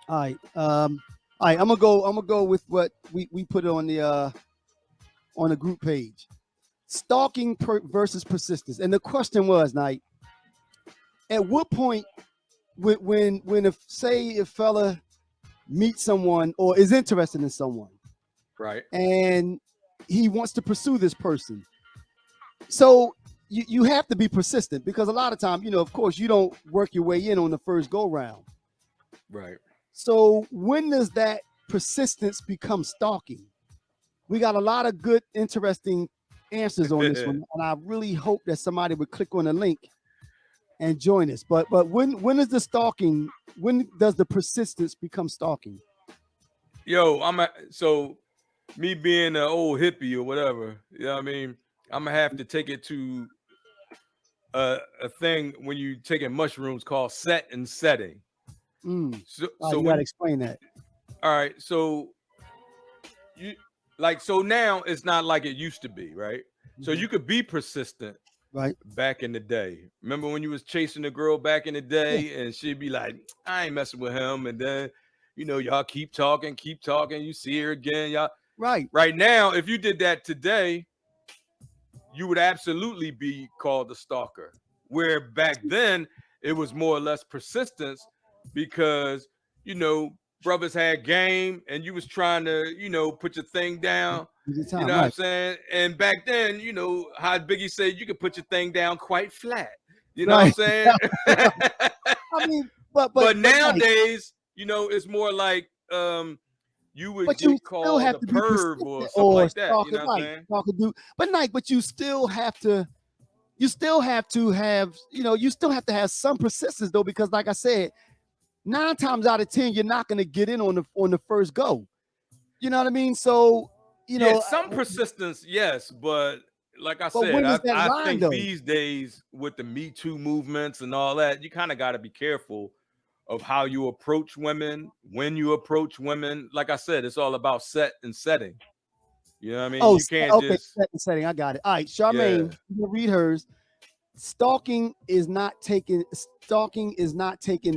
All right. All right. I'm gonna go with what we put on the group page. Stalking versus persistence. And the question was, Night, at what point when if say a fella meets someone or is interested in someone Right. and he wants to pursue this person, so you have to be persistent because a lot of time, of course, you don't work your way in on the first go round. Right. So when does that persistence become stalking? We got a lot of good, interesting answers on this one, and I really hope that somebody would click on the link and join us. But when is the stalking? When does the persistence become stalking? Yo, so me being an old hippie or whatever, you know what I mean? I'm gonna have to take it to a thing when you taking mushrooms called set and setting. So You got to explain that. all right, so you so now it's not like it used to be, right? So Mhm. you could be persistent Right? back in the day. Remember when you was chasing the girl back in the Yeah. day and she'd be like, I ain't messing with him, and then y'all keep talking, you see her again, y'all. Right. Right now, if you did that today, you would absolutely be called a stalker. Where back then it was more or less persistence because you know brothers had game and you was trying to put your thing down. Is it You time? know what I'm Right. saying? And back then, how Biggie said you could put your thing down quite flat. You know what I'm Right. saying? I mean, but but But but like, nowadays, it's more like you would but you get still called have a to be perv or persistent something or like that. stalk You it. know what I'm Right. saying? Stalk a dude. But like, but you still have to. You still have to have. You still have to have some persistence though, because like I said, 9 times out of 10, you're not going to get in on the first go. You know what I mean? So, you Yeah, know, some persistence, yes, but like I but said, when is I that I line think though? these days with the Me Too movements and all that, you kind of got to be careful of how you approach women, when you approach women. Like I said, it's all about set and setting. You know what I mean? Oh, You can't okay, just setting. I got it. All right, yeah. Charmaine, you can read hers. Stalking is not taking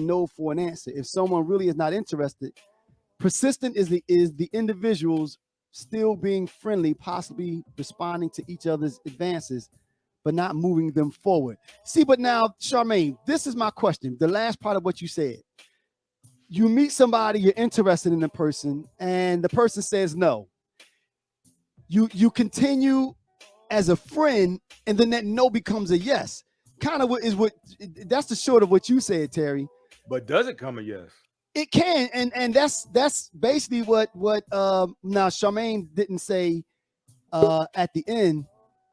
no for an answer. If someone really is not interested, persistent is the individuals still being friendly, possibly responding to each other's advances, but not moving them forward. See, but now, Charmaine, this is my question. The last part of what you said. You meet somebody, you're interested in the person, and the person says no. You continue as a friend, and then that no becomes a yes. Kind of what is what that's the short of what you said, Terry. But does it come a yes? It can, and that's basically what now Charmaine didn't say at the end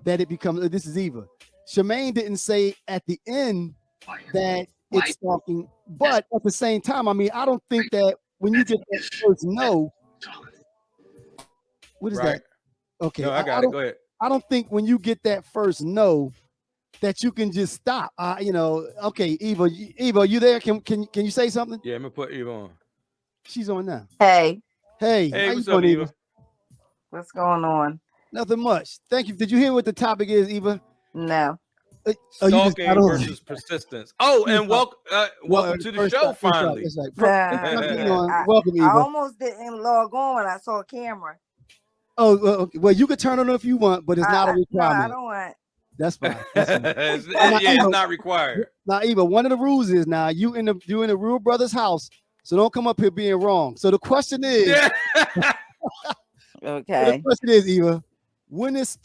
that it becomes this is Eva. Charmaine didn't say at the end that it's stalking, but at the same time, I mean, I don't think that when you get that first no, what is Right? that? Okay, No, I got it. Go ahead. I don't think when you get that first no that you can just stop. Okay, Eva, you there? Can you say something? Yeah, I'm gonna put Eva on. She's on now. Hey, Hey, Hey, how you what's up, doing, Eva? Eva? what's going on? Nothing much. Thank you. Did you hear what the topic is, Eva? No. You just got Stalking on. versus persistence. Oh, She was and about, well, welcome to the first show up. That's right. finally. That's right. Hang I, on. Welcome, I Eva. almost didn't log on when I saw a camera. Oh, well, okay. Well, you could turn on it if you want, but it's not a No, I requirement. don't want. That's fine. That's fine. Now, Yeah, it's Eva, not required. One of the rules is now you in the real brother's house, so don't come up here being wrong. So the question is, Yeah. the Okay. question is, Eva, when is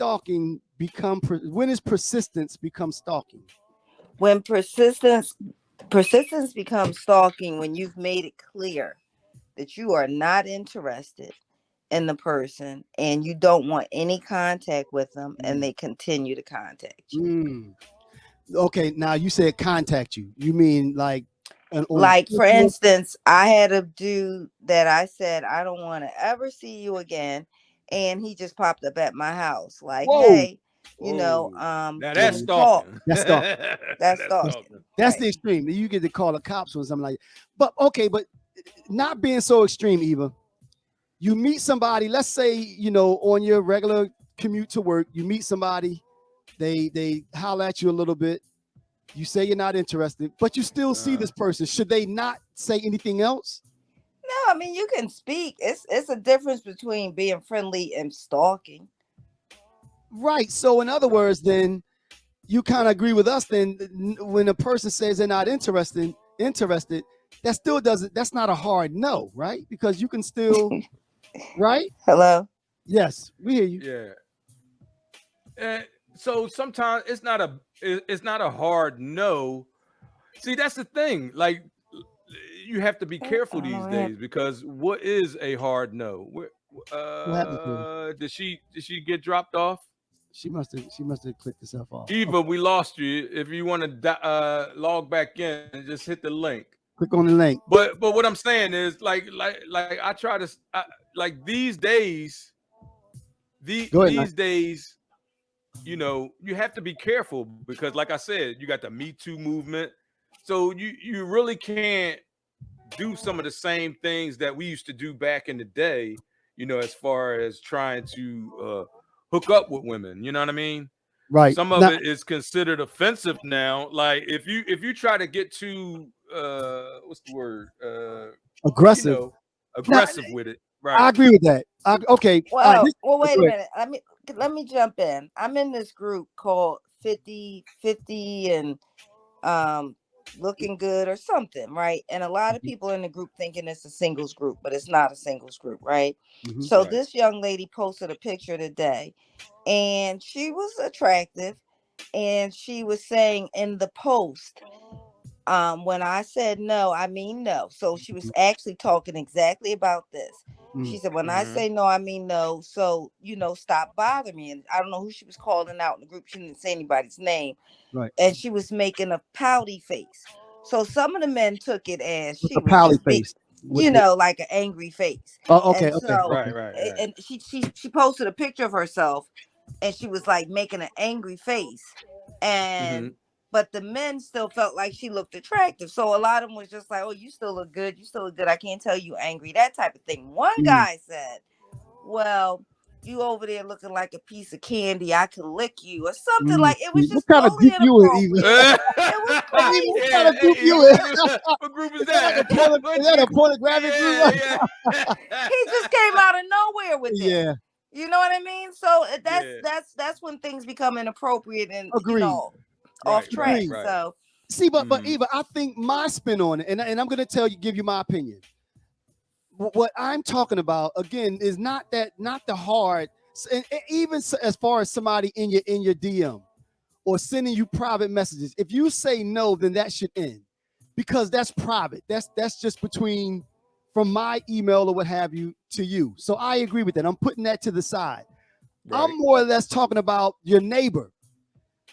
persistence become stalking? When persistence becomes stalking when you've made it clear that you are not interested in the person and you don't want any contact with them and they continue to contact you. Mm. Okay, now you said contact you. You mean like on a Like, for personal? instance, I had a dude that I said, I don't want to ever see you again. And he just popped up at my house like, Whoa, hey, Whoa. Now can that's we whoa, talk? stalking. that's stalking. That's That's That's, stalking. stalking. that's Right. the extreme. You get to call the cops or something like that. But okay, but not being so extreme, Eva. You meet somebody, let's say, on your regular commute to work, you meet somebody, they holler at you a little bit, you say you're not interested, but you still see Uh, this person. Should they not say anything else? I mean you can speak. It's a difference between being friendly and stalking. Right. So in other Right. words, then you kind of agree with us. Then when a person says they're not interested, that still doesn't. That's not a hard no, right? Because you can still, right? Hello. Yes, we hear you. Yeah. And so sometimes it's not a hard no. See, that's the thing. Like you have to be I careful don't know these what days happened. because what is a hard no? What happened to her? Did she get dropped off? She must have clicked herself off. Eva, Okay, we lost you. If you want to log back in, just hit the link. click on the link. But what I'm saying is like I try to like these days, Go ahead, Mike. these days, you have to be careful because like I said, you got the Me Too movement. So you really can't do some of the same things that we used to do back in the day, as far as trying to hook up with women, you know what I mean? Right Some of now, it is considered offensive now. Like if you try to get too what's the word? You aggressive. know, Now, aggressive with it. I Right. agree with that. Okay, all right. Well, wait a Go ahead. minute. Let me jump in. I'm in this group called 50/50 and um looking good or something, right? And a lot of Mhm, people in the group thinking it's a singles group, but it's not a singles group, right? mhm. So Right. this young lady posted a picture today and she was attractive and she was saying in the post, when I said no, I mean no. So she was actually talking exactly about this. Mm. She said, when I Mm-hmm. say no, I mean no. So, stop bothering me. And I don't know who she was calling out in the group. She didn't say anybody's name. Right. And she was making a pouty face. So some of the men took it as With she a was pouty just face. With like an angry face. oh, okay, And okay, so, okay. Right. Right. Right. and she posted a picture of herself and she was like making an angry face. Mm-hmm. And but the men still felt like she looked attractive. So a lot of them was just like, oh, you still look good. You still look good. I can't tell you angry, that type of thing. One Mm. guy said, well, you over there looking like a piece of candy. I can lick you or something Mm. like it was What just kind of totally group you in, Eva? inappropriate. It was Eva, what crazy. kind Yeah. of group Hey, you Eva, in? what group is Is that like that? is What that you? a pornographic group? Yeah. Yeah. He just came out of nowhere with that. Yeah, You know what I mean? So that's Yeah. that's that's when things become inappropriate and agreed, off Right. Right. track. agreed. Right. So See, but Mm-hmm. Eva, I think my spin on it, and I'm going to give you my opinion. What I'm talking about again is not the hard, and even as far as somebody in your DM or sending you private messages. If you say no, then that should end because that's private. That's just between from my email or what have you to you. So I agree with that. I'm putting that to the side. I'm Right. more or less talking about your neighbor,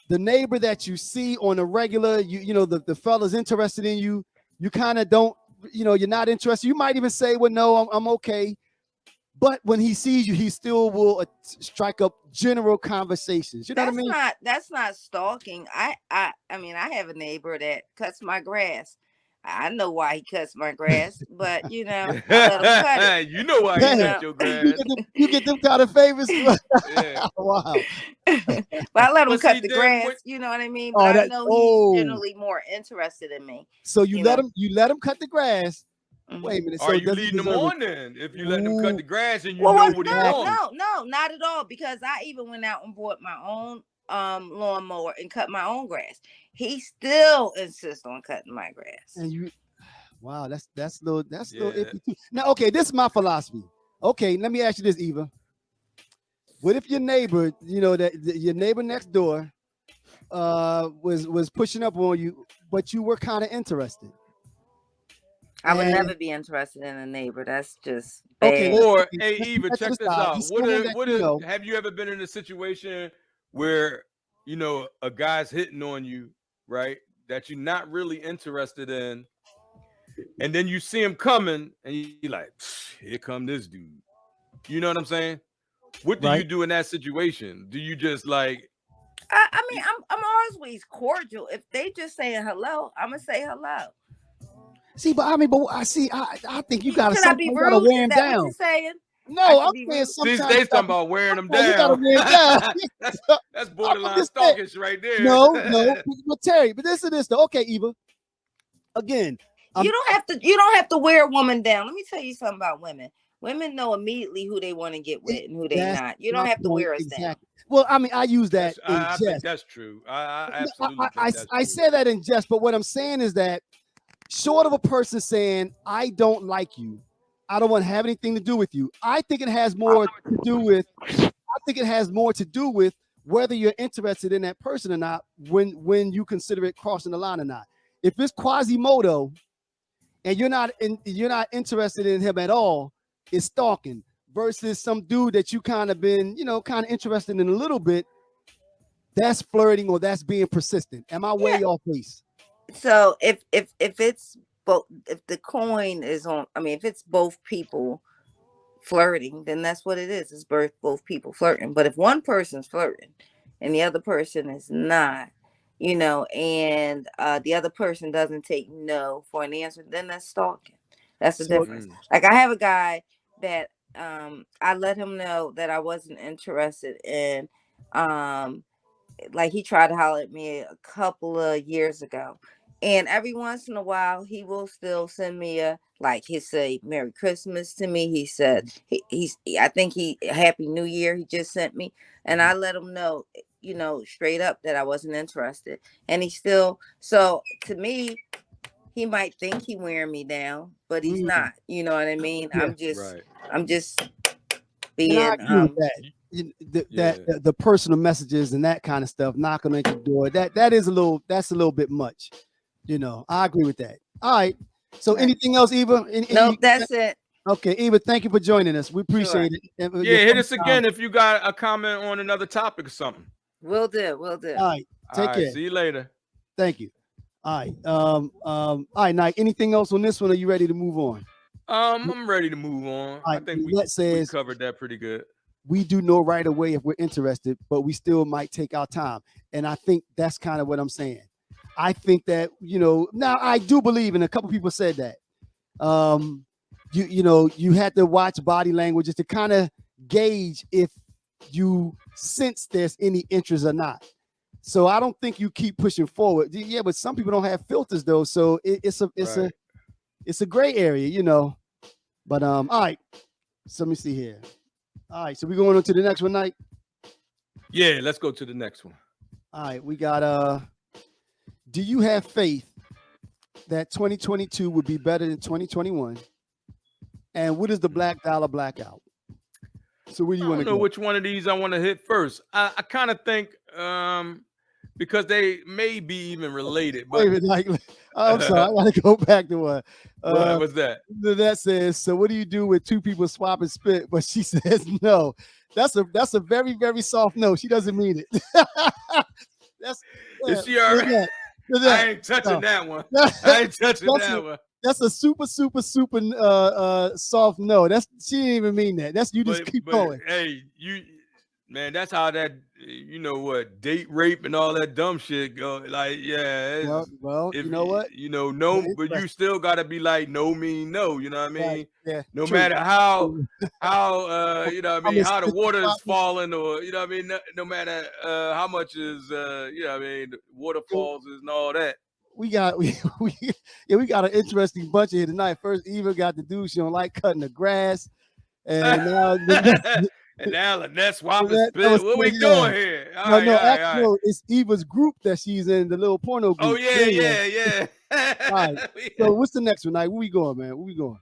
the neighbor that you see on a regular. The fella's interested in you. You kind of don't. You're not interested. You might even say, "Well, no, I'm okay." But when he sees you, he still will strike up general conversations. You know what I mean? that's not stalking. I mean I have a neighbor that cuts my grass. I know why he cuts my grass, but I let him cut it. You know why he You Dang, cut know. your you grass. get them kind of favors. Yeah. Wow. But I let him But see, cut the then grass, what? you know what I mean? But Oh, I that. know he's Oh, generally more interested in me, so you you let know. him cut the grass. Hmm. Wait a minute. Are So you does he leading them deserve it? on then? If you letting him cut Ooh, the grass and you Well, know what? what he No, exactly. wants. no, no, not at all. Because I even went out and bought my own lawnmower and cut my own grass. He still insists on cutting my grass. And you, wow, that's a little Yeah. iffy too. Now, okay, this is my philosophy. Okay, let me ask you this, Eva. What if your neighbor, your neighbor next door, was pushing up on you, but you were kind of interested? I would And never be interested in a neighbor. That's just okay, bad. Or okay, hey let's keep Eva, that to the check this side. out. Just someone that you know. Have you ever been in a situation where a guy's hitting on you, right? That you're not really interested in, and then you see him coming, and you're like, here come this dude. You know what I'm saying? What do you Right. do in that situation? Do you just like I mean, I'm always cordial. If they just saying hello, I'm gonna say hello. See, but I mean, but I see. I think you gotta Should I be sometimes you gotta rude? wear Is him that what you're down. saying? I No, I'm should be saying rude. see sometimes they talking about wearing them you gotta down? wear him down. that's So, that's I'm borderline just saying, stalkish right there. no, but Terry, but this is this though. Okay, Eva. Again, You don't have to wear a woman down. Let me tell you something about women. Women know immediately who they want to get with and who they That's not. You my don't have to point wear us down. exactly. Well, I mean, I use that in I think jest. that's true. I No, absolutely think that's I true. say that in jest, but what I'm saying is that short of a person saying, I don't like you, I don't want to have anything to do with you, I think it has more to do with, whether you're interested in that person or not when you consider it crossing the line or not. If it's Quasimodo and you're not interested in him at all, it's stalking versus some dude that you kind of been, kind of interested in a little bit. That's flirting or that's being persistent. Am I Yeah. way off base? So if it's both, if the coin is on, I mean, if it's both people flirting, then that's what it is. It's both people flirting. But if one person's flirting and the other person is not, and the other person doesn't take no for an answer, then that's stalking. That's the So difference. Like I have a guy that I let him know that I wasn't interested in like he tried to holler at me a couple of years ago. And every once in a while, he will still send me he say Merry Christmas to me. He said I think he Happy New Year. He just sent me, and I let him know, straight up that I wasn't interested. And he still, so to me, he might think he wearing me down, but he's not. You know what I mean? yeah, Right. I'm just and I being agree with that. Y- That Yeah. the personal messages and that kind of stuff knocking at your door. That's a little bit much. I agree with that. All right. So right. anything else, Eva? Nope, that's it. Okay, Eva, thank you for joining us. We Sure. appreciate it. Your Yeah, hit first us time. again if you got a comment on another topic or something. Will do. Will do. All right. All Take right. care. See you later. Thank you. All right. All right, Nike. Anything else on this one? Are you ready to move on? I'm ready to move on. All I right. think we Let we says covered that pretty good. we do know right away if we're interested, but we still might take our time. And I think that's kind of what I'm saying. I think that, now I do believe, and a couple people said that. Um, you had to watch body language just to kind of gauge if you sense there's any interest or not. So I don't think you keep pushing forward. Yeah, but some people don't have filters though, so Right. it's a gray area. But all right. So let me see here. All right, so we're going on to the next one, Nike. Yeah, let's go to the next one. All right, we got do you have faith that 2022 would be better than 2021? And what is the black dollar blackout? So where do I you want don't to know go? which one of these I want to hit first. I kind of think because they may be even related, Wait but a minute, I'm sorry, I gotta go back to one. what was that? That says, so what do you do with two people swapping spit? But she says no. That's a very, very soft no. She doesn't mean it. That's Is she all right? I ain't touching that one. I ain't touching that one. That's a super, super, super soft no. She didn't even mean that. That's you just keep But going. hey, man, that's how that date rape and all that dumb shit go. Like, yeah, Well, if you know what? no, You're but you interested. still gotta be like no mean no, you know what I Right. mean? Yeah. No True. matter how True. you know what I I'm mean, how the insistent water is about this. falling, or you know what I mean, no matter how much is you know what I mean, the waterfalls is and all that. We got we got an interesting bunch of here tonight. First, Eva got the dude she don't like cutting the grass, and now And now Lynette swapping that was spit. What we yeah. doing here? All No, right, no, all right, actually, all right. no, it's Eva's group that she's in, the little porno Oh group. yeah, Anyway, yeah, all right. yeah. So what's the next one? Like, where we going, man? Where we going?